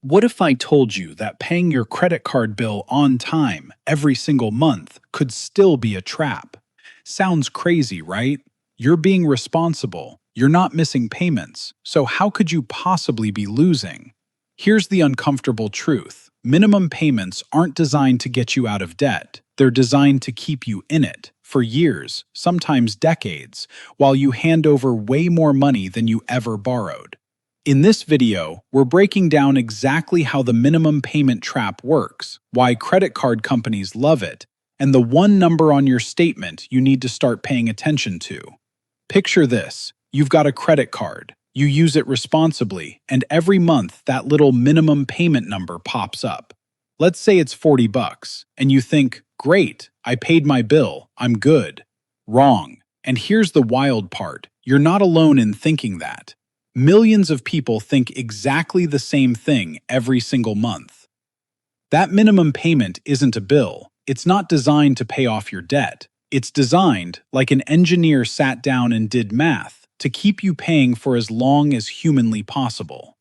What if I told you that paying your credit card bill on time every single month could still be a trap? Sounds crazy, right? You're being responsible. You're not missing payments. So how could you possibly be losing? Here's the uncomfortable truth. Minimum payments aren't designed to get you out of debt. They're designed to keep you in it for years, sometimes decades, while you hand over way more money than you ever borrowed. In this video, we're breaking down exactly how the minimum payment trap works, why credit card companies love it, and the one number on your statement you need to start paying attention to. Picture this. You've got a credit card. You use it responsibly, and every month that little minimum payment number pops up. Let's say it's 40 bucks, and you think, great, I paid my bill, I'm good. Wrong. And here's the wild part. You're not alone in thinking that. Millions of people think exactly the same thing every single month. That minimum payment isn't a bill. It's not designed to pay off your debt. It's designed, like an engineer sat down and did math, to keep you paying for as long as humanly possible.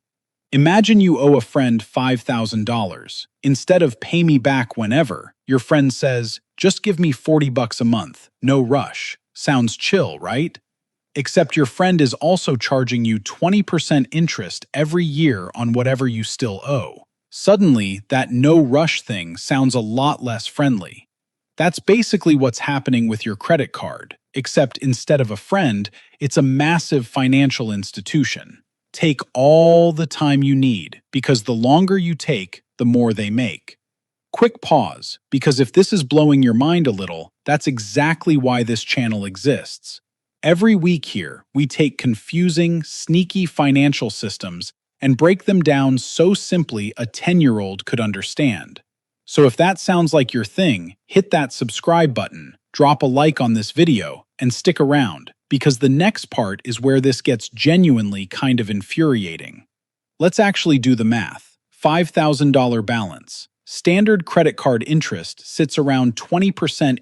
Imagine you owe a friend $5,000. Instead of pay me back whenever, your friend says, just give me 40 bucks a month, no rush. Sounds chill, right? Except your friend is also charging you 20% interest every year on whatever you still owe. Suddenly, that no-rush thing sounds a lot less friendly. That's basically what's happening with your credit card, except instead of a friend, it's a massive financial institution. Take all the time you need, because the longer you take, the more they make. Quick pause, because if this is blowing your mind a little, that's exactly why this channel exists. Every week here, we take confusing, sneaky financial systems and break them down so simply a 10-year-old could understand. So if that sounds like your thing, hit that subscribe button, drop a like on this video, and stick around, because the next part is where this gets genuinely kind of infuriating. Let's actually do the math. $5,000 balance. Standard credit card interest sits around 20%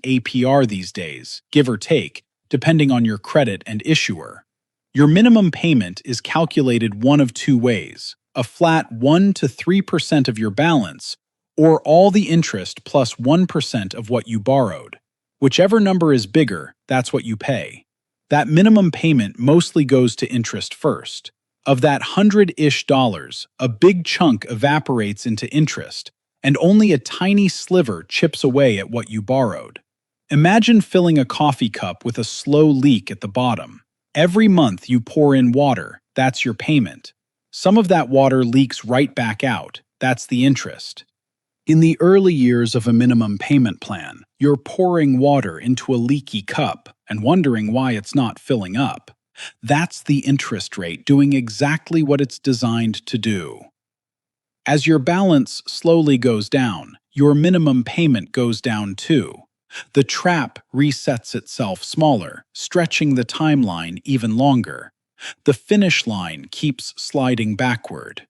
APR these days, give or take, depending on your credit and issuer. Your minimum payment is calculated one of two ways: a flat 1 to 3% of your balance, or all the interest plus 1% of what you borrowed. Whichever number is bigger, that's what you pay. That minimum payment mostly goes to interest first. Of that $100-ish, a big chunk evaporates into interest, and only a tiny sliver chips away at what you borrowed. Imagine filling a coffee cup with a slow leak at the bottom. Every month you pour in water, that's your payment. Some of that water leaks right back out, that's the interest. In the early years of a minimum payment plan, you're pouring water into a leaky cup and wondering why it's not filling up. That's the interest rate doing exactly what it's designed to do. As your balance slowly goes down, your minimum payment goes down too. The trap resets itself smaller, stretching the timeline even longer. The finish line keeps sliding backward.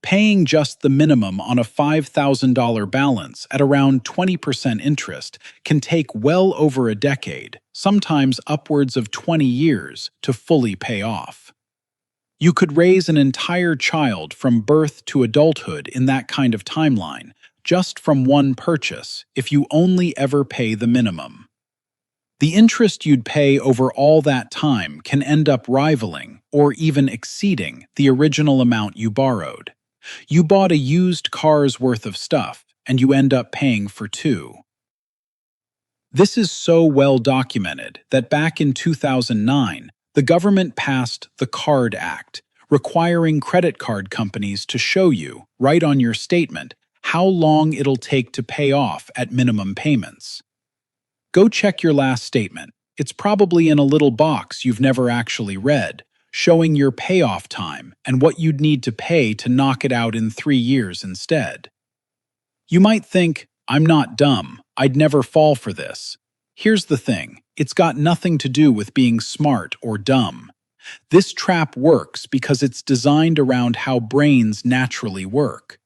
Paying just the minimum on a $5,000 balance at around 20% interest can take well over a decade, sometimes upwards of 20 years, to fully pay off. You could raise an entire child from birth to adulthood in that kind of timeline, just from one purchase, if you only ever pay the minimum. The interest you'd pay over all that time can end up rivaling, or even exceeding, the original amount you borrowed. You bought a used car's worth of stuff, and you end up paying for two. This is so well documented that back in 2009, the government passed the Card Act, requiring credit card companies to show you, right on your statement, how long it'll take to pay off at minimum payments. Go check your last statement. It's probably in a little box you've never actually read, showing your payoff time and what you'd need to pay to knock it out in 3 years instead. You might think, I'm not dumb, I'd never fall for this. Here's the thing, it's got nothing to do with being smart or dumb. This trap works because it's designed around how brains naturally work.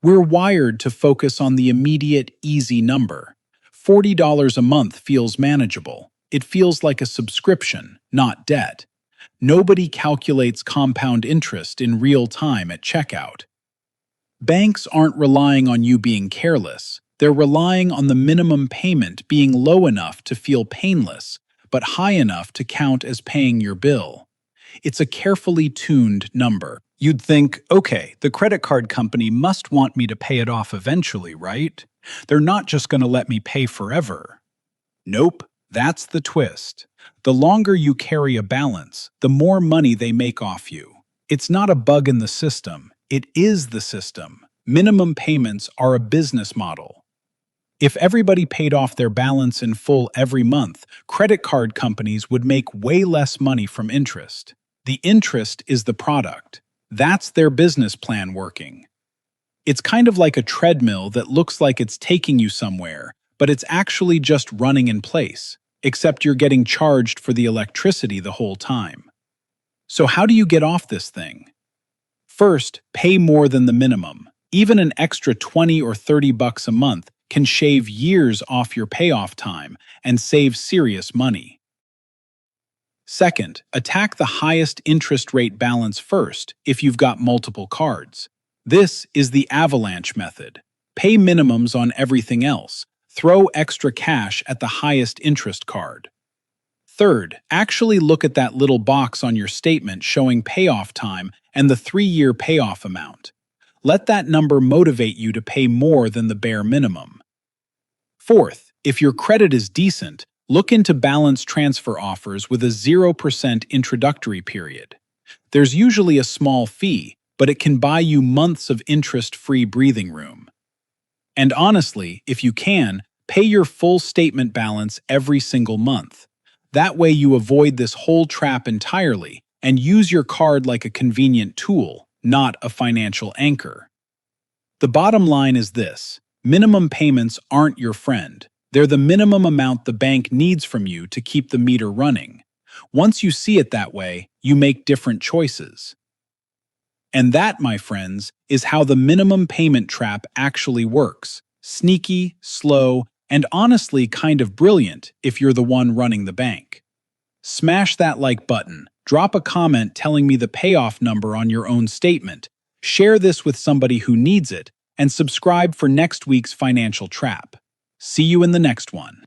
We're wired to focus on the immediate, easy number. $40 a month feels manageable. It feels like a subscription, not debt. Nobody calculates compound interest in real time at checkout. Banks aren't relying on you being careless. They're relying on the minimum payment being low enough to feel painless, but high enough to count as paying your bill. It's a carefully tuned number. You'd think, okay, the credit card company must want me to pay it off eventually, right? They're not just going to let me pay forever. Nope, that's the twist. The longer you carry a balance, the more money they make off you. It's not a bug in the system, it is the system. Minimum payments are a business model. If everybody paid off their balance in full every month, credit card companies would make way less money from interest. The interest is the product. That's their business plan working. It's kind of like a treadmill that looks like it's taking you somewhere, but it's actually just running in place, except you're getting charged for the electricity the whole time. So how do you get off this thing? First, pay more than the minimum. Even an extra 20 or 30 bucks a month can shave years off your payoff time and save serious money. Second, attack the highest interest rate balance first if you've got multiple cards. This is the avalanche method. Pay minimums on everything else. Throw extra cash at the highest interest card. Third, actually look at that little box on your statement showing payoff time and the 3-year payoff amount. Let that number motivate you to pay more than the bare minimum. Fourth, if your credit is decent, look into balance transfer offers with a 0% introductory period. There's usually a small fee, but it can buy you months of interest-free breathing room. And honestly, if you can, pay your full statement balance every single month. That way you avoid this whole trap entirely and use your card like a convenient tool, not a financial anchor. The bottom line is this: minimum payments aren't your friend. They're the minimum amount the bank needs from you to keep the meter running. Once you see it that way, you make different choices. And that, my friends, is how the minimum payment trap actually works. Sneaky, slow, and honestly kind of brilliant if you're the one running the bank. Smash that like button, drop a comment telling me the payoff number on your own statement, share this with somebody who needs it, and subscribe for next week's financial trap. See you in the next one.